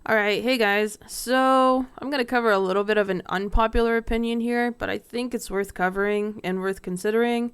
Alright, hey guys. So, I'm going to cover a little bit of an unpopular opinion here, but I think it's worth covering and worth considering.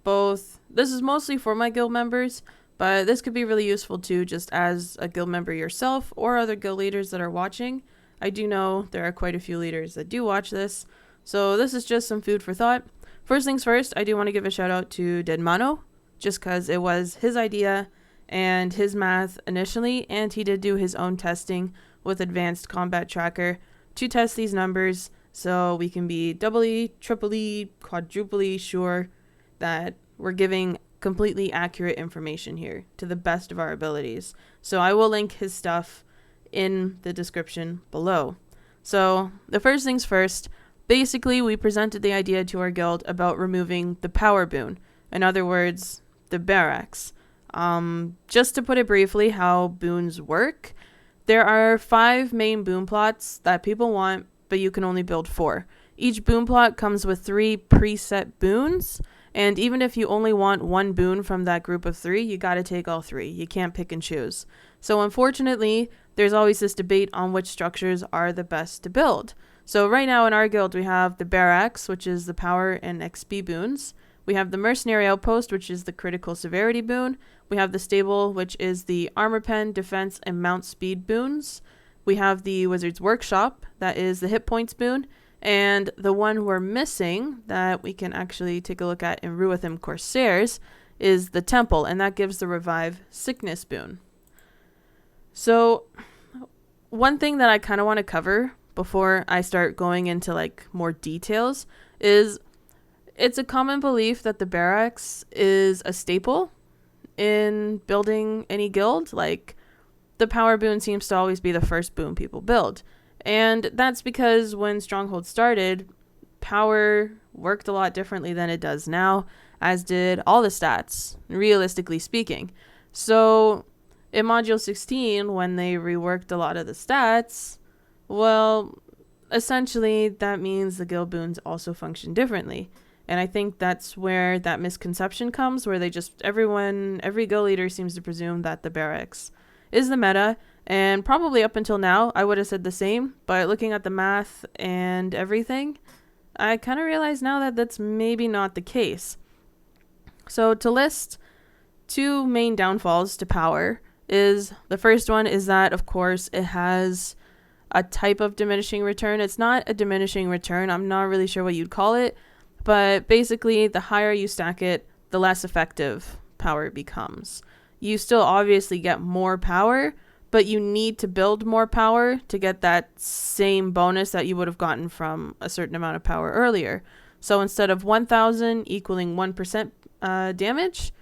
This is mostly for my guild members, but this could be really useful too, just as a guild member yourself or other guild leaders that are watching. I do know there are quite a few leaders that do watch this, so this is just some food for thought. First things first, I do want to give a shout out to Deadmano, just because it was his idea and his math initially, and he did do his own testing with Advanced Combat Tracker to test these numbers so we can be doubly, triply, quadruply sure that we're giving completely accurate information here to the best of our abilities. So I will link his stuff in the description below. So the first things first, basically we presented the idea to our guild about removing the power boon. In other words, the barracks. Just to put it briefly how boons work, there are 5 main boon plots that people want, but you can only build 4. Each boon plot comes with 3 preset boons, and even if you only want 1 boon from that group of 3, you gotta take all 3. You can't pick and choose. So unfortunately, there's always this debate on which structures are the best to build. So right now in our guild we have the barracks, which is the power and XP boons. We have the mercenary outpost, which is the critical severity boon. We have the stable, which is the armor pen, defense, and mount speed boons. We have the wizard's workshop, that is the hit points boon. And the one we're missing that we can actually take a look at in Ruithim Corsairs is the temple, and that gives the revive sickness boon. So one thing that I kind of want to cover before I start going into like more details is it's a common belief that the barracks is a staple in building any guild. Like, the power boon seems to always be the first boon people build. And that's because when Strongholds started, power worked a lot differently than it does now, as did all the stats, realistically speaking. So, in Module 16, when they reworked a lot of the stats, well, essentially that means the guild boons also function differently. And I think that's where that misconception comes, where every guild leader seems to presume that the barracks is the meta. And probably up until now, I would have said the same. But looking at the math and everything, I kind of realize now that that's maybe not the case. So to list 2 main downfalls to power is, the first one is that, of course, it has a type of diminishing return. It's not a diminishing return. I'm not really sure what you'd call it. But basically, the higher you stack it, the less effective power becomes. You still obviously get more power, but you need to build more power to get that same bonus that you would have gotten from a certain amount of power earlier. So instead of 1,000 equaling 1% damage,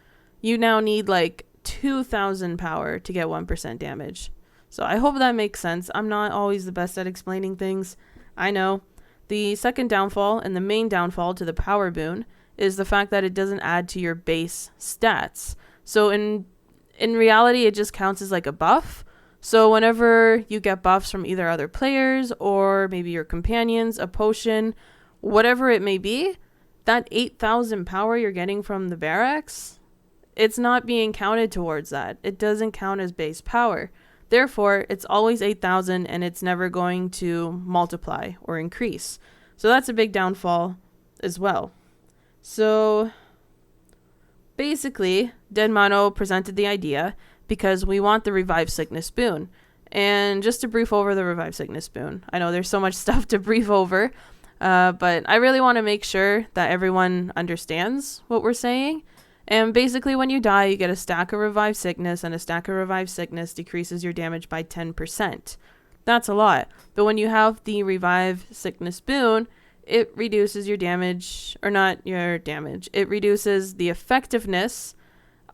you now need like 2,000 power to get 1% damage. So I hope that makes sense. I'm not always the best at explaining things, I know. The second downfall, and the main downfall to the power boon, is the fact that it doesn't add to your base stats. So in reality, it just counts as like a buff. So whenever you get buffs from either other players or maybe your companions, a potion, whatever it may be, that 8,000 power you're getting from the barracks, it's not being counted towards that. It doesn't count as base power. Therefore, it's always 8,000 and it's never going to multiply or increase. So that's a big downfall as well. So basically, Deadmano presented the idea because we want the revive sickness boon. And just to brief over the revive sickness boon, I know there's so much stuff to brief over, but I really want to make sure that everyone understands what we're saying. And basically, when you die, you get a stack of Revive Sickness, and a stack of Revive Sickness decreases your damage by 10%. That's a lot. But when you have the Revive Sickness boon, it reduces your damage, or not your damage, it reduces the effectiveness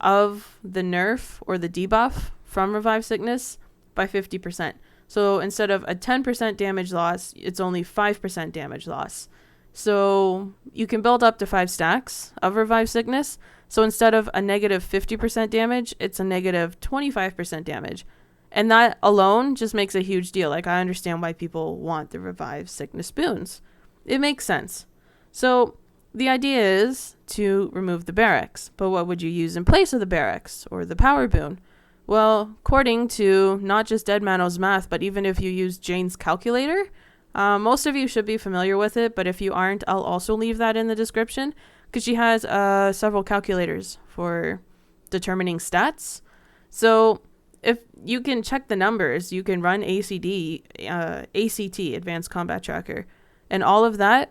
of the nerf or the debuff from Revive Sickness by 50%. So instead of a 10% damage loss, it's only 5% damage loss. So you can build up to 5 stacks of Revive Sickness. So instead of a negative 50% damage, it's a negative 25% damage. And that alone just makes a huge deal. Like, I understand why people want the Revive Sickness boons. It makes sense. So the idea is to remove the barracks. But what would you use in place of the barracks or the power boon? Well, according to not just Deadmano's math, but even if you use Jane's calculator, most of you should be familiar with it, but if you aren't, I'll also leave that in the description because she has several calculators for determining stats. So if you can check the numbers, you can run ACT, Advanced Combat Tracker, and all of that.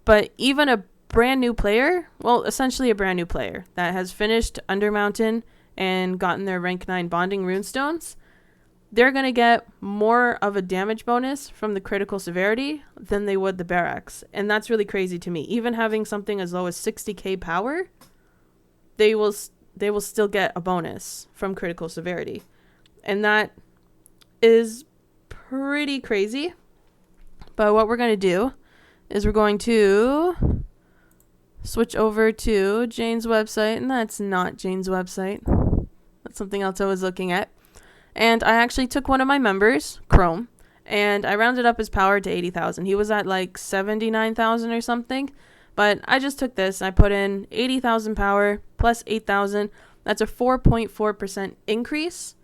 But even a brand new player, well, essentially a brand new player that has finished Undermountain and gotten their rank 9 bonding runestones, they're going to get more of a damage bonus from the critical severity than they would the barracks. And that's really crazy to me. Even having something as low as 60k power, they will still get a bonus from critical severity. And that is pretty crazy. But what we're going to do is we're going to switch over to Jane's website. And that's not Jane's website. That's something else I was looking at. And I actually took one of my members, Chrome, and I rounded up his power to 80,000. He was at like 79,000 or something. But I just took this. I put in 80,000 power plus 8,000. That's a 4.4% increase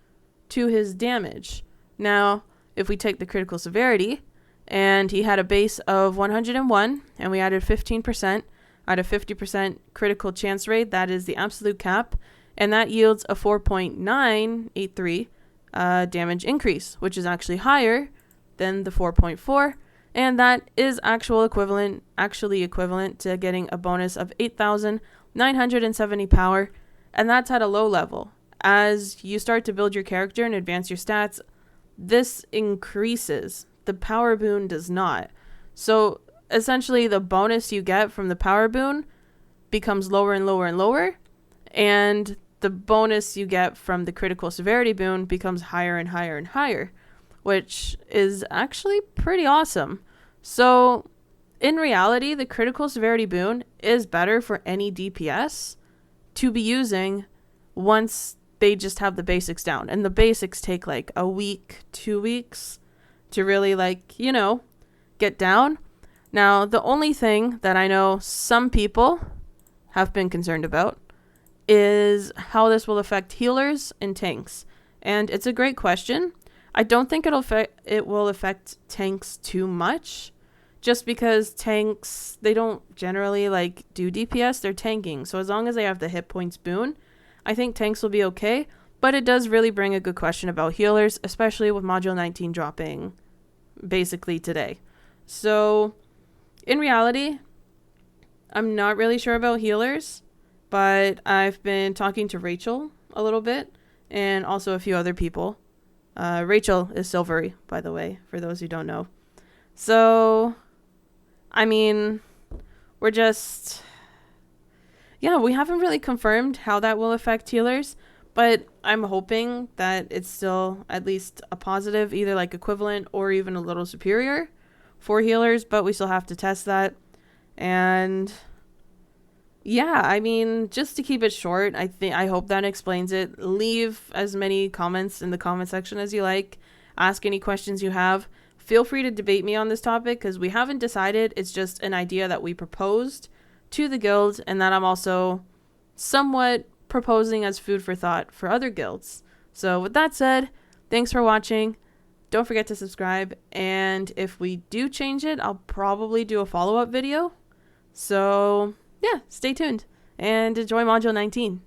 to his damage. Now, if we take the critical severity, and he had a base of 101, and we added 15%, at a 50% critical chance rate, that is the absolute cap, and that yields a 4.983 damage increase, which is actually higher than the 4.4, and that is actually equivalent to getting a bonus of 8,970 power, and that's at a low level. As you start to build your character and advance your stats, this increases. The power boon does not. So essentially the bonus you get from the power boon becomes lower and lower and lower, and the bonus you get from the critical severity boon becomes higher and higher and higher, which is actually pretty awesome. So in reality, the critical severity boon is better for any DPS to be using once they just have the basics down. And the basics take like a week, 2 weeks to really get down. Now, the only thing that I know some people have been concerned about is how this will affect healers and tanks. And it's a great question. I don't think it will affect tanks too much, just because tanks, they don't generally do DPS, they're tanking. So as long as they have the hit points boon, I think tanks will be okay. But it does really bring a good question about healers, especially with Module 19 dropping basically today. So in reality, I'm not really sure about healers, but I've been talking to Rachel a little bit and also a few other people. Rachel is Silvery, by the way, for those who don't know. So, I mean, we haven't really confirmed how that will affect healers, but I'm hoping that it's still at least a positive, either equivalent or even a little superior for healers, but we still have to test that. And yeah, I mean, just to keep it short, I hope that explains it. Leave as many comments in the comment section as you like. Ask any questions you have. Feel free to debate me on this topic because we haven't decided. It's just an idea that we proposed to the guild and that I'm also somewhat proposing as food for thought for other guilds. So with that said, thanks for watching. Don't forget to subscribe. And if we do change it, I'll probably do a follow-up video. So yeah, stay tuned and enjoy Module 19.